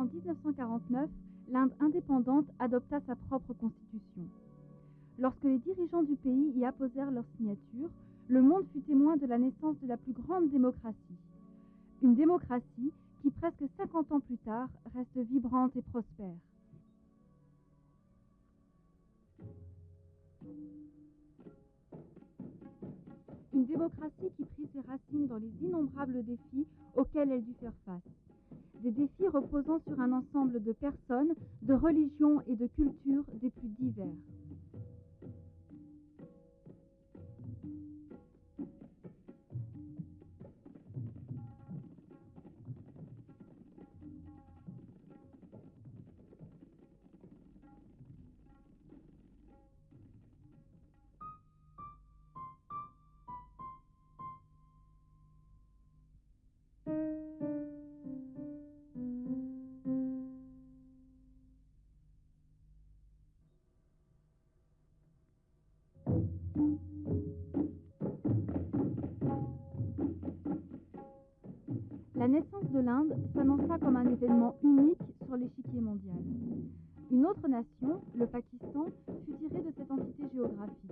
en 1949, l'Inde indépendante adopta sa propre constitution. Lorsque les dirigeants du pays y apposèrent leur signature, le monde fut témoin de la naissance de la plus grande démocratie. Une démocratie qui, presque 50 ans plus tard, reste vibrante et prospère. Une démocratie qui prit ses racines dans les innombrables défis auxquels elle dut faire face. Des défis reposant sur un ensemble de personnes, de religions et de cultures des plus divers. La naissance de l'Inde s'annonça comme un événement unique sur l'échiquier mondial. Une autre nation, le Pakistan, fut tirée de cette entité géographique.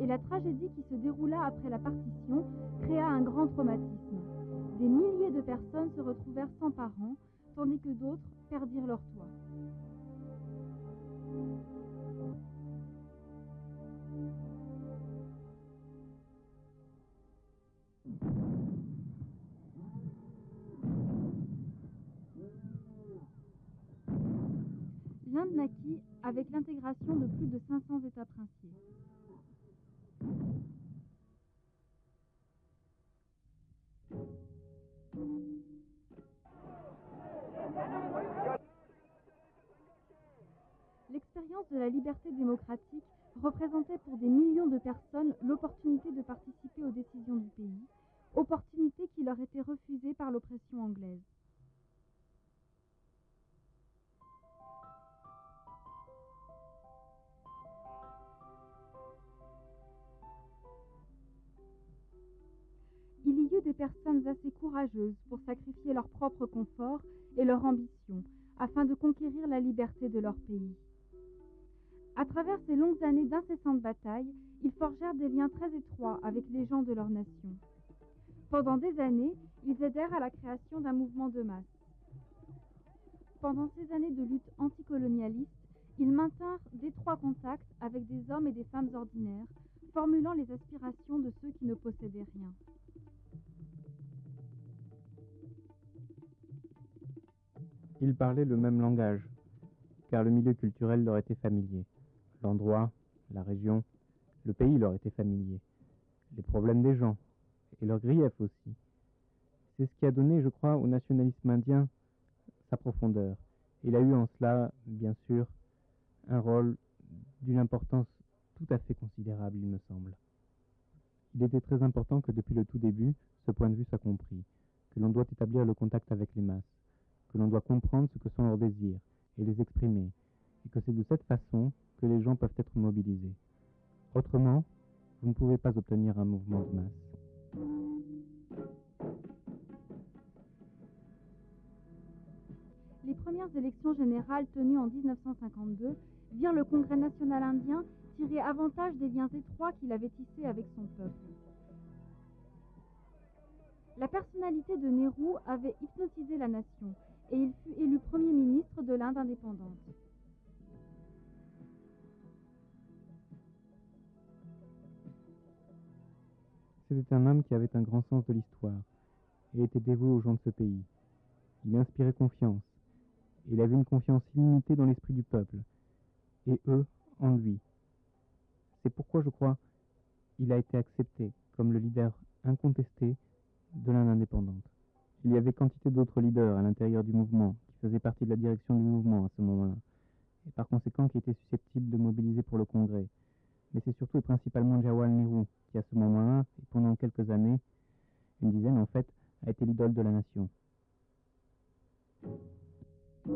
Et la tragédie qui se déroula après la partition créa un grand traumatisme. Des milliers de personnes se retrouvèrent sans parents, tandis que d'autres perdirent leur toit. L'Inde naquit avec l'intégration de plus de 500 États princiers. L'expérience de la liberté démocratique représentait pour des millions de personnes l'opportunité de participer aux décisions du pays, opportunité qui leur était refusée par l'oppression anglaise. Il y eut des personnes assez courageuses pour sacrifier leur propre confort et leur ambition afin de conquérir la liberté de leur pays. À travers ces longues années d'incessantes batailles, ils forgèrent des liens très étroits avec les gens de leur nation. Pendant des années, ils aidèrent à la création d'un mouvement de masse. Pendant ces années de lutte anticolonialiste, ils maintinrent d'étroits contacts avec des hommes et des femmes ordinaires, formulant les aspirations de ceux qui ne possédaient rien. Ils parlaient le même langage, car le milieu culturel leur était familier. L'endroit, la région, le pays leur était familier. Les problèmes des gens, et leurs griefs aussi. C'est ce qui a donné, je crois, au nationalisme indien sa profondeur. Il a eu en cela, bien sûr, un rôle d'une importance tout à fait considérable, il me semble. Il était très important que depuis le tout début, ce point de vue soit compris, que l'on doit établir le contact avec les masses, que l'on doit comprendre ce que sont leurs désirs et les exprimer, et que c'est de cette façon que les gens peuvent être mobilisés. Autrement, vous ne pouvez pas obtenir un mouvement de masse. Les premières élections générales tenues en 1952 virent le Congrès national indien tirer avantage des liens étroits qu'il avait tissés avec son peuple. La personnalité de Nehru avait hypnotisé la nation et il fut élu Premier ministre de l'Inde indépendante. C'était un homme qui avait un grand sens de l'histoire et était dévoué aux gens de ce pays. Il inspirait confiance. Il avait une confiance illimitée dans l'esprit du peuple, et eux en lui. C'est pourquoi, je crois, il a été accepté comme le leader incontesté de l'Inde indépendante. Il y avait quantité d'autres leaders à l'intérieur du mouvement, qui faisaient partie de la direction du mouvement à ce moment-là, et par conséquent qui étaient susceptibles de mobiliser pour le Congrès. Mais c'est surtout et principalement Jawaharlal Nehru qui, à ce moment-là, et pendant quelques années, une dizaine en fait, a été l'idole de la nation. Ce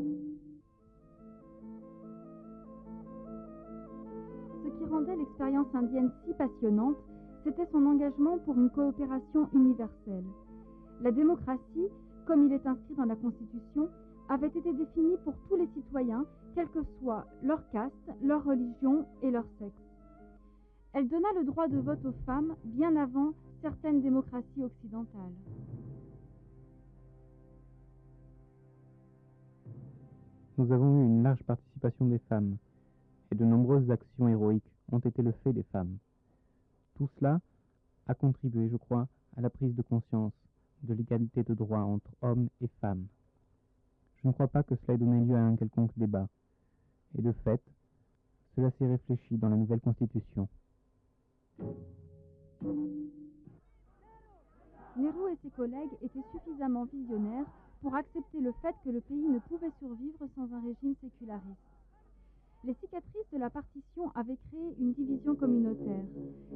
qui rendait l'expérience indienne si passionnante, c'était son engagement pour une coopération universelle. La démocratie, comme il est inscrit dans la Constitution, avait été définie pour tous les citoyens, quelle que soit leur caste, leur religion et leur sexe. Elle donna le droit de vote aux femmes bien avant certaines démocraties occidentales. Nous avons eu une large participation des femmes, et de nombreuses actions héroïques ont été le fait des femmes. Tout cela a contribué, je crois, à la prise de conscience de l'égalité de droits entre hommes et femmes. Je ne crois pas que cela ait donné lieu à un quelconque débat, et de fait, cela s'est réfléchi dans la nouvelle Constitution. Nehru et ses collègues étaient suffisamment visionnaires pour accepter le fait que le pays ne pouvait survivre sans un régime séculariste. Les cicatrices de la partition avaient créé une division communautaire,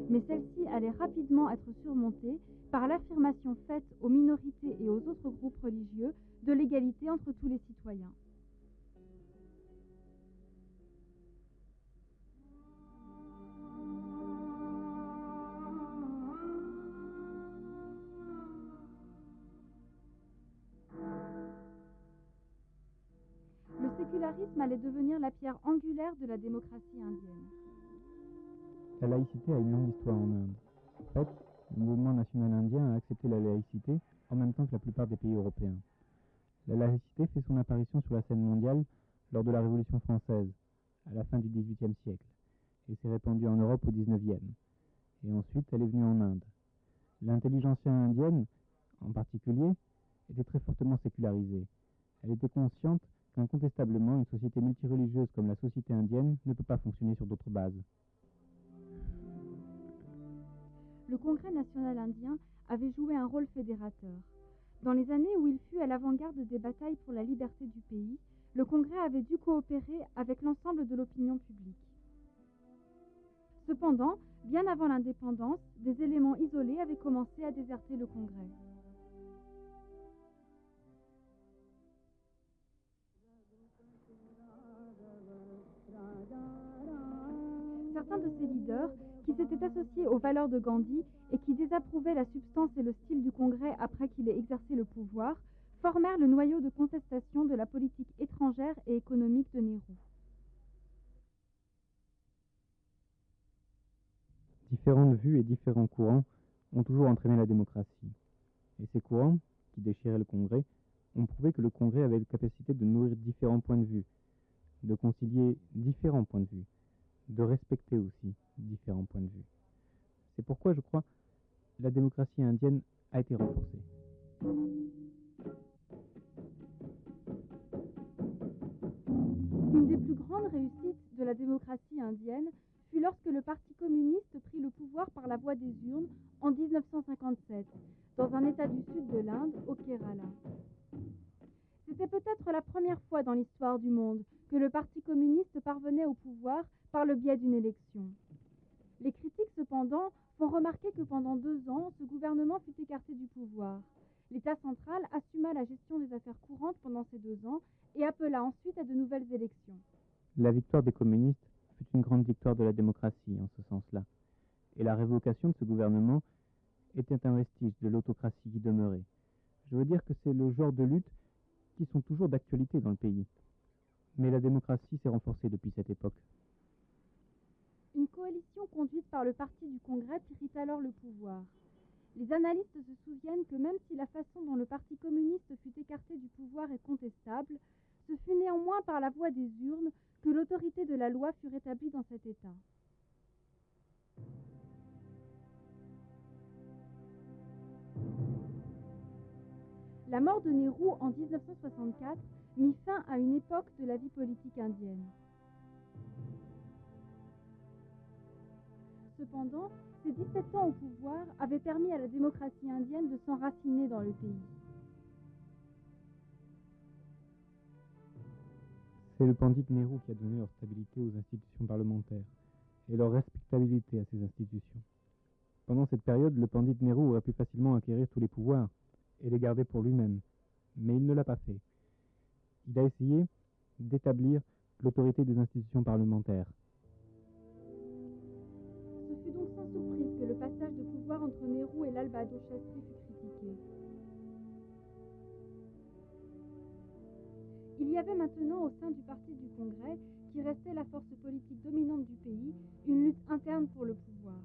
mais celle-ci allait rapidement être surmontée par l'affirmation faite aux minorités et aux autres groupes religieux de l'égalité entre tous les citoyens. Le sécularisme allait devenir la pierre angulaire de la démocratie indienne. La laïcité a une longue histoire en Inde. En fait, le mouvement national indien a accepté la laïcité en même temps que la plupart des pays européens. La laïcité fait son apparition sur la scène mondiale lors de la Révolution française, à la fin du XVIIIe siècle, et s'est répandue en Europe au XIXe. Et ensuite, elle est venue en Inde. L'intelligentsia indienne, en particulier, était très fortement sécularisée. Elle était consciente qu'incontestablement, une société multireligieuse comme la société indienne ne peut pas fonctionner sur d'autres bases. Le Congrès national indien avait joué un rôle fédérateur. Dans les années où il fut à l'avant-garde des batailles pour la liberté du pays, le Congrès avait dû coopérer avec l'ensemble de l'opinion publique. Cependant, bien avant l'indépendance, des éléments isolés avaient commencé à déserter le Congrès. Certains de ces leaders, qui s'étaient associés aux valeurs de Gandhi et qui désapprouvaient la substance et le style du Congrès après qu'il ait exercé le pouvoir, formèrent le noyau de contestation de la politique étrangère et économique de Nehru. Différentes vues et différents courants ont toujours entraîné la démocratie. Et ces courants, qui déchiraient le Congrès, ont prouvé que le Congrès avait la capacité de nourrir différents points de vue, de concilier différents points de vue, de respecter aussi différents points de vue. C'est pourquoi, je crois, la démocratie indienne a été renforcée. Une des plus grandes réussites de la démocratie indienne fut lorsque le Parti communiste prit le pouvoir par la voie des urnes en 1957, dans un état du sud de l'Inde, au Kerala. C'était peut-être la première fois dans l'histoire du monde que le Parti communiste parvenait au pouvoir par le biais d'une élection. Les critiques, cependant, font remarquer que pendant 2 ans, ce gouvernement fut écarté du pouvoir. L'État central assuma la gestion des affaires courantes pendant ces 2 ans et appela ensuite à de nouvelles élections. La victoire des communistes fut une grande victoire de la démocratie en ce sens-là. Et la révocation de ce gouvernement était un vestige de l'autocratie qui demeurait. Je veux dire que c'est le genre de luttes qui sont toujours d'actualité dans le pays. Mais la démocratie s'est renforcée depuis cette époque. Une coalition conduite par le parti du Congrès prit alors le pouvoir. Les analystes se souviennent que même si la façon dont le Parti communiste fut écarté du pouvoir est contestable, ce fut néanmoins par la voie des urnes que l'autorité de la loi fut rétablie dans cet État. La mort de Nehru en 1964 mit fin à une époque de la vie politique indienne. Cependant, ces 17 ans au pouvoir avaient permis à la démocratie indienne de s'enraciner dans le pays. C'est le Pandit Nehru qui a donné leur stabilité aux institutions parlementaires et leur respectabilité à ces institutions. Pendant cette période, le Pandit Nehru aurait pu facilement acquérir tous les pouvoirs et les garder pour lui-même, mais il ne l'a pas fait. Il a essayé d'établir l'autorité des institutions parlementaires. Ce fut donc sans surprise que le passage de pouvoir entre Nehru et Lal Bahadur Shastri fut critiqué. Il y avait maintenant au sein du parti du Congrès, qui restait la force politique dominante du pays, une lutte interne pour le pouvoir.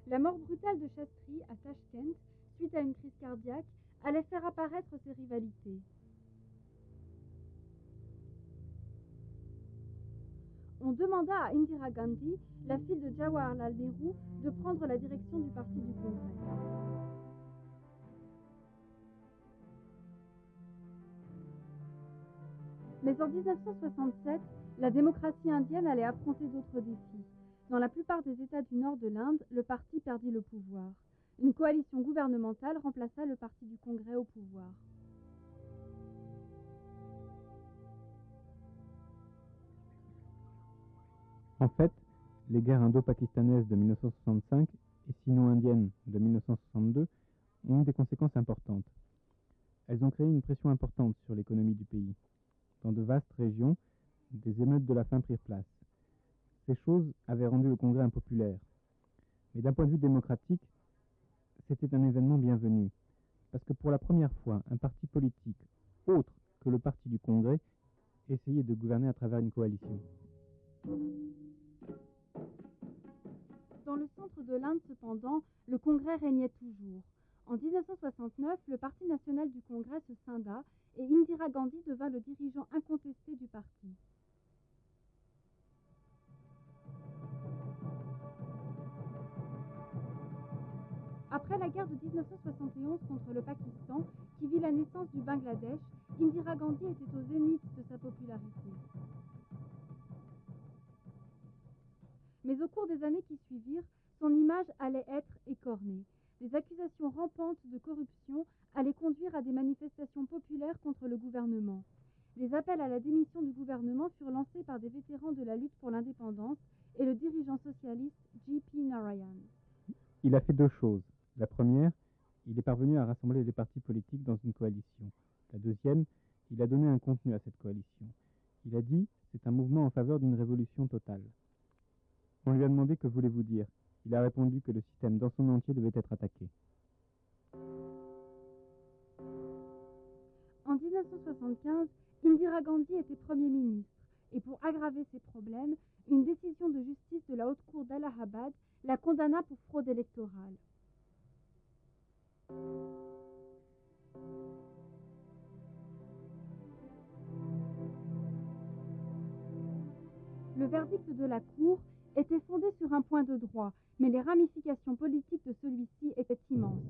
La mort brutale de Shastri à Tashkent, suite à une crise cardiaque, allait faire apparaître ces rivalités. On demanda à Indira Gandhi, la fille de Jawaharlal Nehru, de prendre la direction du parti du Congrès. Mais en 1967, la démocratie indienne allait affronter d'autres défis. Dans la plupart des États du nord de l'Inde, le parti perdit le pouvoir. Une coalition gouvernementale remplaça le parti du Congrès au pouvoir. En fait, les guerres indo-pakistanaises de 1965 et sino-indiennes de 1962 ont eu des conséquences importantes. Elles ont créé une pression importante sur l'économie du pays. Dans de vastes régions, des émeutes de la faim prirent place. Ces choses avaient rendu le Congrès impopulaire. Mais d'un point de vue démocratique, c'était un événement bienvenu, parce que pour la première fois, un parti politique autre que le parti du Congrès essayait de gouverner à travers une coalition. Dans le centre de l'Inde, cependant, le Congrès régnait toujours. En 1969, le Parti national du Congrès se scinda et Indira Gandhi devint le dirigeant incontesté du parti. Après la guerre de 1971 contre le Pakistan, qui vit la naissance du Bangladesh, Indira Gandhi était au zénith de sa popularité. Mais au cours des années qui suivirent, son image allait être écornée. Les accusations rampantes de corruption allaient conduire à des manifestations populaires contre le gouvernement. Les appels à la démission du gouvernement furent lancés par des vétérans de la lutte pour l'indépendance et le dirigeant socialiste J.P. Narayan. Il a fait deux choses. La première, il est parvenu à rassembler les partis politiques dans une coalition. La deuxième, il a donné un contenu à cette coalition. Il a dit « c'est un mouvement en faveur d'une révolution totale ». On lui a demandé « que voulez-vous dire ?» Il a répondu que le système dans son entier devait être attaqué. En 1975, Indira Gandhi était Premier ministre et pour aggraver ses problèmes, une décision de justice de la Haute Cour d'Allahabad la condamna pour fraude électorale. Le verdict de la Cour était fondé sur un point de droit, mais les ramifications politiques de celui-ci étaient immenses.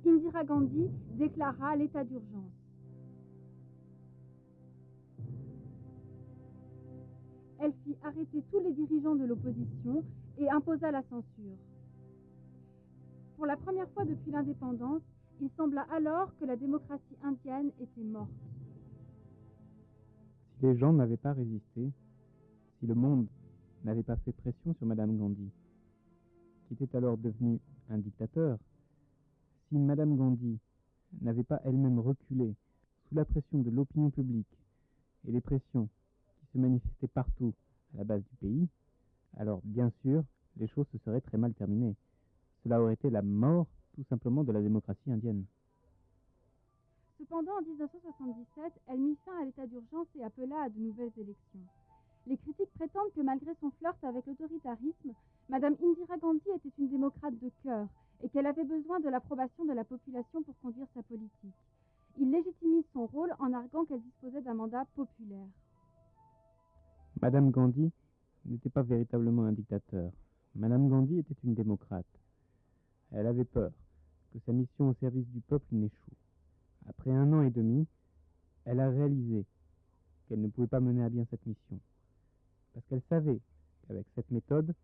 Indira Gandhi déclara l'état d'urgence. Elle fit arrêter tous les dirigeants de l'opposition et imposa la censure. Pour la première fois depuis l'indépendance, il sembla alors que la démocratie indienne était morte. Si les gens n'avaient pas résisté, si le monde n'avait pas fait pression sur Madame Gandhi, qui était alors devenue un dictateur, si Madame Gandhi n'avait pas elle-même reculé sous la pression de l'opinion publique et les pressions qui se manifestaient partout à la base du pays, alors bien sûr, les choses se seraient très mal terminées. Cela aurait été la mort tout simplement de la démocratie indienne. Cependant, en 1977, elle mit fin à l'état d'urgence et appela à de nouvelles élections. Les critiques prétendent que malgré son flirt avec l'autoritarisme, Madame Indira Gandhi était une démocrate de cœur et qu'elle avait besoin de l'approbation de la population pour conduire sa politique. Il légitimise son rôle en arguant qu'elle disposait d'un mandat populaire. Madame Gandhi n'était pas véritablement un dictateur. Madame Gandhi était une démocrate. Elle avait peur que sa mission au service du peuple n'échoue. Après 1 an et demi, elle a réalisé qu'elle ne pouvait pas mener à bien cette mission. Parce qu'elle savait qu'avec cette méthode,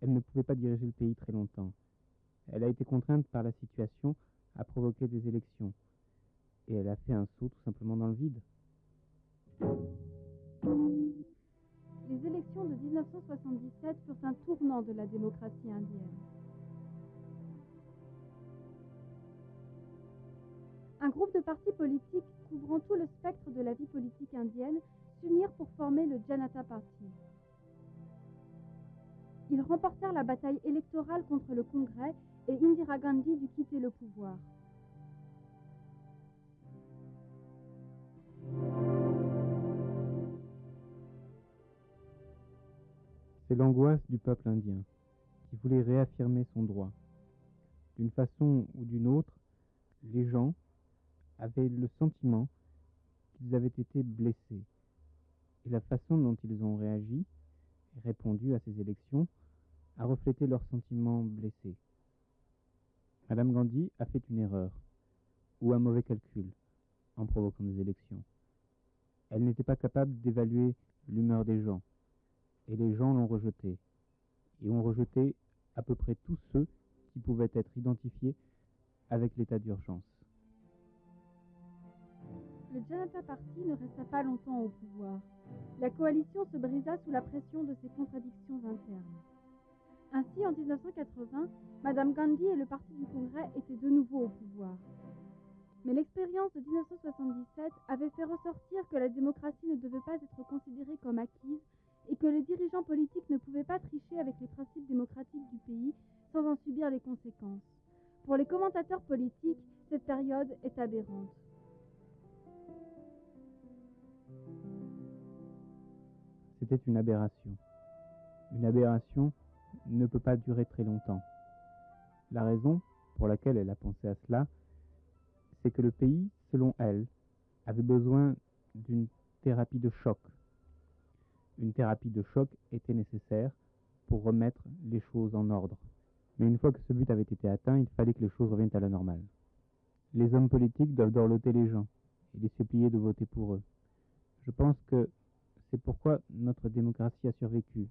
elle ne pouvait pas diriger le pays très longtemps. Elle a été contrainte par la situation à provoquer des élections. Et elle a fait un saut tout simplement dans le vide. Les élections de 1977 furent un tournant de la démocratie indienne. Un groupe de partis politiques couvrant tout le spectre de la vie politique indienne s'unirent pour former le Janata Party. Ils remportèrent la bataille électorale contre le Congrès et Indira Gandhi dut quitter le pouvoir. C'est l'angoisse du peuple indien, qui voulait réaffirmer son droit. D'une façon ou d'une autre, les gens avaient le sentiment qu'ils avaient été blessés. Et la façon dont ils ont réagi et répondu à ces élections a reflété leurs sentiments blessés. Madame Gandhi a fait une erreur ou un mauvais calcul en provoquant des élections. Elle n'était pas capable d'évaluer l'humeur des gens et les gens l'ont rejetée et ont rejeté à peu près tous ceux qui pouvaient être identifiés avec l'état d'urgence. Le Janata Party ne resta pas longtemps au pouvoir. La coalition se brisa sous la pression de ses contradictions internes. Ainsi, en 1980, Madame Gandhi et le Parti du Congrès étaient de nouveau au pouvoir. Mais l'expérience de 1977 avait fait ressortir que la démocratie ne devait pas être considérée comme acquise et que les dirigeants politiques ne pouvaient pas tricher avec les principes démocratiques du pays sans en subir les conséquences. Pour les commentateurs politiques, cette période est aberrante. C'était une aberration. Une aberration ne peut pas durer très longtemps. La raison pour laquelle elle a pensé à cela, c'est que le pays, selon elle, avait besoin d'une thérapie de choc. Une thérapie de choc était nécessaire pour remettre les choses en ordre. Mais une fois que ce but avait été atteint, il fallait que les choses reviennent à la normale. Les hommes politiques doivent dorloter les gens et les supplier de voter pour eux. Je pense que c'est pourquoi notre démocratie a survécu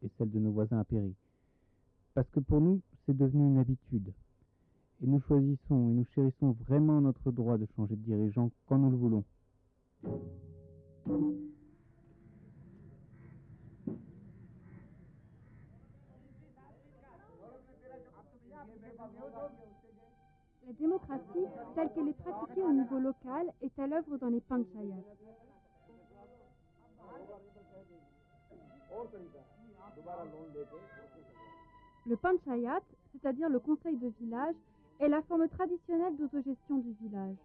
et celle de nos voisins a péri. Parce que pour nous, c'est devenu une habitude. Et nous choisissons et nous chérissons vraiment notre droit de changer de dirigeant quand nous le voulons. La démocratie, telle qu'elle est pratiquée au niveau local, est à l'œuvre dans les panchayats. Le panchayat, c'est-à-dire le conseil de village, est la forme traditionnelle d'autogestion du village.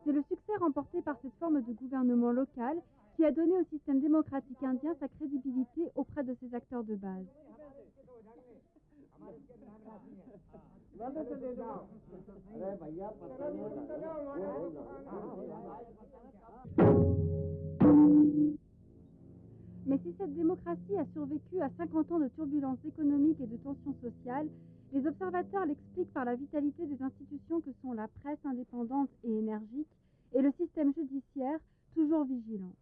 C'est le succès remporté par cette forme de gouvernement local qui a donné au système démocratique indien sa crédibilité auprès de ses acteurs de base. Mais si cette démocratie a survécu à 50 ans de turbulences économiques et de tensions sociales, les observateurs l'expliquent par la vitalité des institutions que sont la presse indépendante et énergique et le système judiciaire toujours vigilant.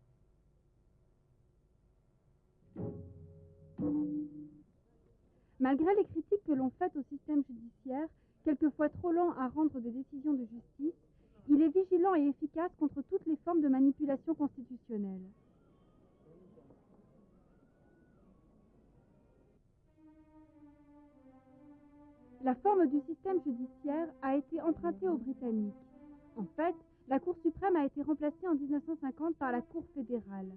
Malgré les critiques que l'on fait au système judiciaire, quelquefois trop lent à rendre des décisions de justice, il est vigilant et efficace contre toutes les formes de manipulation constitutionnelle. La forme du système judiciaire a été empruntée aux Britanniques. En fait, la Cour suprême a été remplacée en 1950 par la Cour fédérale.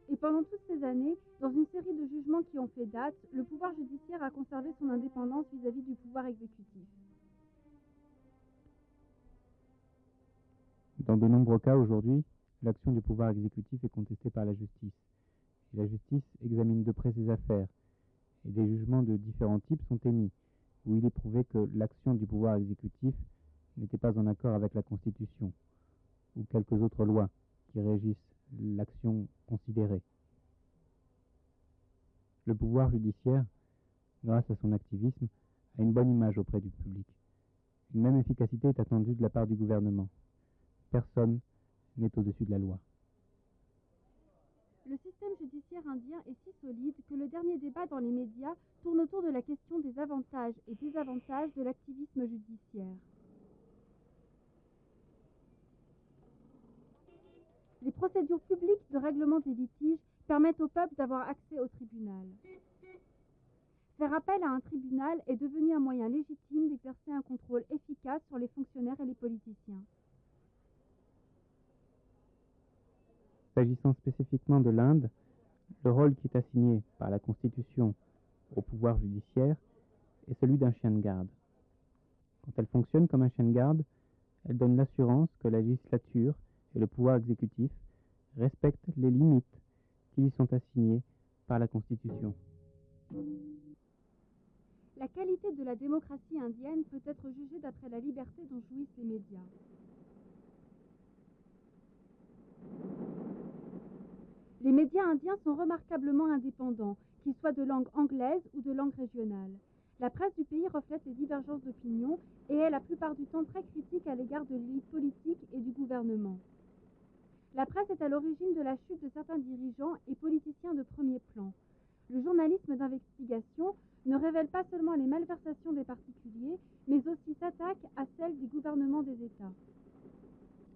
Et pendant toutes ces années, dans une série de jugements qui ont fait date, le pouvoir judiciaire a conservé son indépendance vis-à-vis du pouvoir exécutif. Dans de nombreux cas aujourd'hui, l'action du pouvoir exécutif est contestée par la justice. Et la justice examine de près ces affaires. Et des jugements de différents types sont émis, où il est prouvé que l'action du pouvoir exécutif n'était pas en accord avec la Constitution ou quelques autres lois qui régissent l'action considérée. Le pouvoir judiciaire, grâce à son activisme, a une bonne image auprès du public. Une même efficacité est attendue de la part du gouvernement. Personne n'est au-dessus de la loi. Le système judiciaire indien est si solide que le dernier débat dans les médias tourne autour de la question des avantages et désavantages de l'activisme judiciaire. Les procédures publiques de règlement des litiges permettent au peuple d'avoir accès au tribunal. Faire appel à un tribunal est devenu un moyen légitime d'exercer un contrôle efficace sur les fonctionnaires et les politiciens. S'agissant spécifiquement de l'Inde, Le rôle qui est assigné par la Constitution au pouvoir judiciaire est celui d'un chien de garde. Quand elle fonctionne comme un chien de garde, elle donne l'assurance que la législature et le pouvoir exécutif respectent les limites qui lui sont assignées par la Constitution. La qualité de la démocratie indienne peut être jugée d'après la liberté dont jouissent les médias. Les médias indiens sont remarquablement indépendants, qu'ils soient de langue anglaise ou de langue régionale. La presse du pays reflète les divergences d'opinion et est la plupart du temps très critique à l'égard de l'élite politique et du gouvernement. La presse est à l'origine de la chute de certains dirigeants et politiciens de premier plan. Le journalisme d'investigation ne révèle pas seulement les malversations des particuliers, mais aussi s'attaque à celles des gouvernements des États.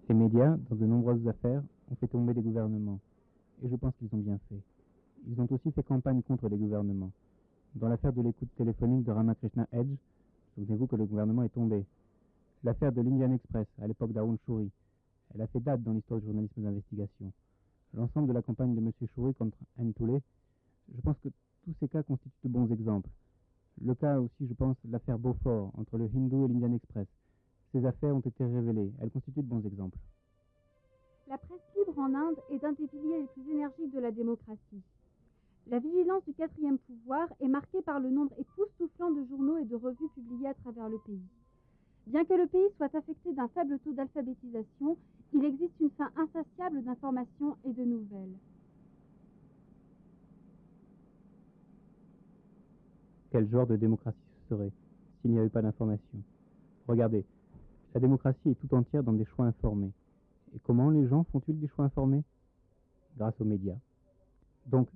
Les médias, dans de nombreuses affaires, ont fait tomber des gouvernements. Et je pense qu'ils ont bien fait. Ils ont aussi fait campagne contre les gouvernements. Dans l'affaire de l'écoute téléphonique de Ramakrishna Edge, souvenez-vous que le gouvernement est tombé. L'affaire de l'Indian Express, à l'époque d'Arun Shourie, elle a fait date dans l'histoire du journalisme d'investigation. L'ensemble de la campagne de M. Shourie contre N. Je pense que tous ces cas constituent de bons exemples. Le cas aussi, je pense, l'affaire Beaufort, entre le Hindu et l'Indian Express. Ces affaires ont été révélées. Elles constituent de bons exemples. La presse libre en Inde est d'un des piliers les plus énergiques de la démocratie. La vigilance du quatrième pouvoir est marquée par le nombre époustouflant de journaux et de revues publiés à travers le pays. Bien que le pays soit affecté d'un faible taux d'alphabétisation, il existe une faim insatiable d'informations et de nouvelles. Quel genre de démocratie ce serait s'il n'y avait pas d'information? Regardez, la démocratie est tout entière dans des choix informés. Et comment les gens font-ils des choix informés? Grâce aux médias. Donc,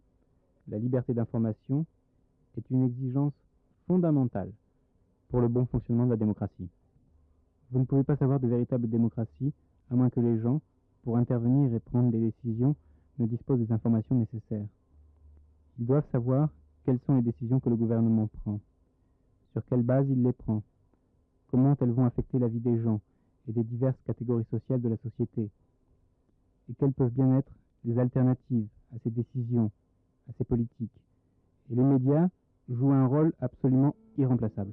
la liberté d'information est une exigence fondamentale pour le bon fonctionnement de la démocratie. Vous ne pouvez pas savoir de véritable démocratie à moins que les gens, pour intervenir et prendre des décisions, ne disposent des informations nécessaires. Ils doivent savoir quelles sont les décisions que le gouvernement prend, sur quelle base il les prend, comment elles vont affecter la vie des gens et des diverses catégories sociales de la société, et quelles peuvent bien être les alternatives à ces décisions, à ces politiques. Et les médias jouent un rôle absolument irremplaçable.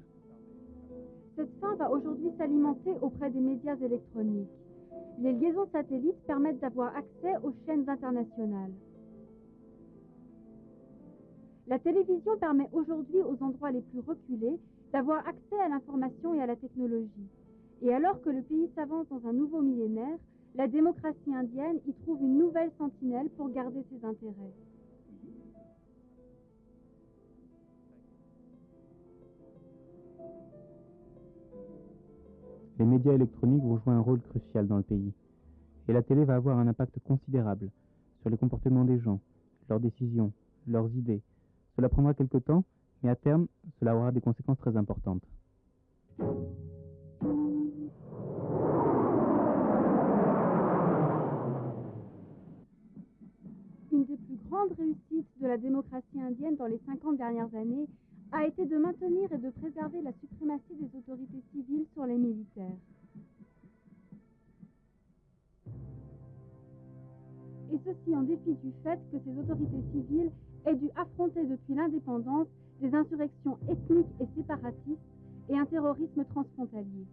Cette faim va aujourd'hui s'alimenter auprès des médias électroniques. Les liaisons satellites permettent d'avoir accès aux chaînes internationales. La télévision permet aujourd'hui aux endroits les plus reculés d'avoir accès à l'information et à la technologie. Et alors que le pays s'avance dans un nouveau millénaire, la démocratie indienne y trouve une nouvelle sentinelle pour garder ses intérêts. Les médias électroniques vont jouer un rôle crucial dans le pays. Et la télé va avoir un impact considérable sur les comportements des gens, leurs décisions, leurs idées. Cela prendra quelque temps, mais à terme, cela aura des conséquences très importantes. Une des plus grandes réussites de la démocratie indienne dans les 50 dernières années a été de maintenir et de préserver la suprématie des autorités civiles sur les militaires. Et ceci en dépit du fait que ces autorités civiles aient dû affronter depuis l'indépendance des insurrections ethniques et séparatistes et un terrorisme transfrontalier.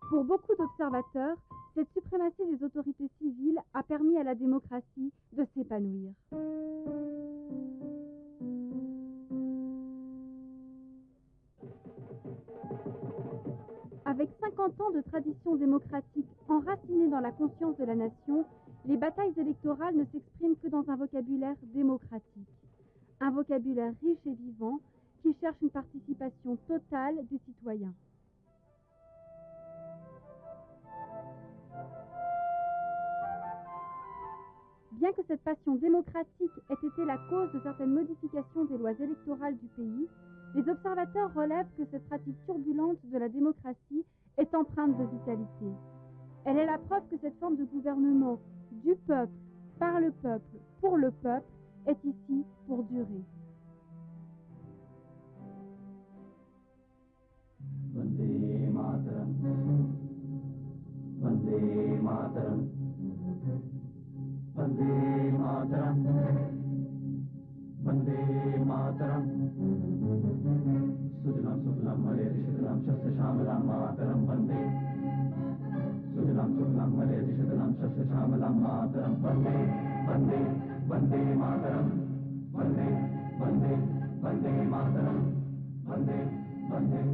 Pour beaucoup d'observateurs, cette suprématie des autorités civiles a permis à la démocratie de s'épanouir. Avec 50 ans de tradition démocratique enracinée dans la conscience de la nation, les batailles électorales ne s'expriment que dans un vocabulaire démocratique. Un vocabulaire riche et vivant qui cherche une participation totale des citoyens. Bien que cette passion démocratique ait été la cause de certaines modifications des lois électorales du pays, les observateurs relèvent que cette pratique turbulente de la démocratie est empreinte de vitalité. Elle est la preuve que cette forme de gouvernement du peuple, par le peuple, pour le peuple, est ici pour durer. Vande Mataram. Vande Mataram. Vande मातरम् सुजलां सुफलां मलयजशीतलां शस्यश्यामलां मातरं वन्दे सुजलां सुफलां मलयजशीतलां शस्यश्यामलां मातरं वन्दे वन्दे वन्दे मातरम् वन्दे वन्दे वन्दे मातरम् वन्दे वन्दे